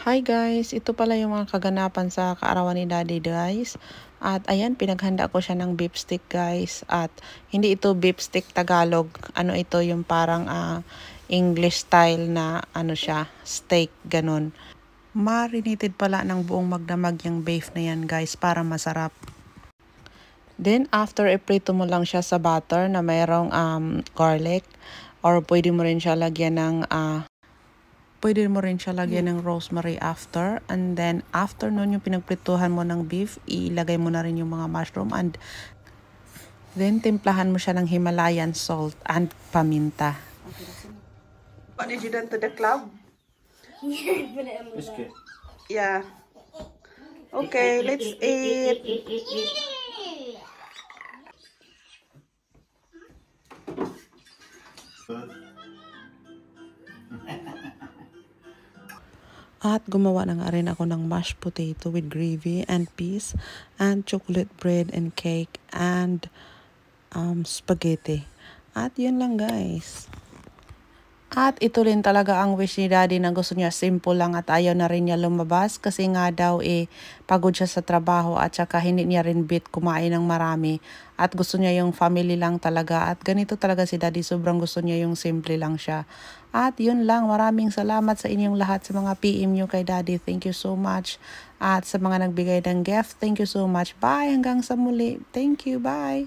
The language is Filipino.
Hi guys, ito pala yung mga kaganapan sa kaarawan ni Daddy guys. At ayan, pinaghanda ko siya ng beef stick guys. At hindi ito beef stick Tagalog. Ano ito yung parang English style na ano siya, steak, ganun. Marinated pala ng buong magdamag yung beef na yan guys para masarap. Then after iprito mo lang siya sa butter na mayroong garlic, or pwede mo rin siya lagyan ng rosemary after. And then, after nun yung pinagprituhan mo ng beef, ilagay mo na rin yung mga mushroom. And then, timplahan mo siya ng Himalayan salt and paminta. What did you done to the club? Biscuit. Yeah. Okay, let's eat. At gumawa na nga rin ako ng mashed potato with gravy and peas and chocolate bread and cake and spaghetti. At yun lang guys. At ito rin talaga ang wish ni Daddy na gusto niya simple lang at ayaw na rin niya lumabas kasi nga daw pagod siya sa trabaho at saka hindi niya rin bit kumain ng marami at gusto niya yung family lang talaga at ganito talaga si Daddy, sobrang gusto niya yung simple lang siya. At yun lang, maraming salamat sa inyong lahat sa mga PM nyo kay Daddy, thank you so much. At sa mga nagbigay ng gift, thank you so much. Bye, hanggang sa muli. Thank you, bye.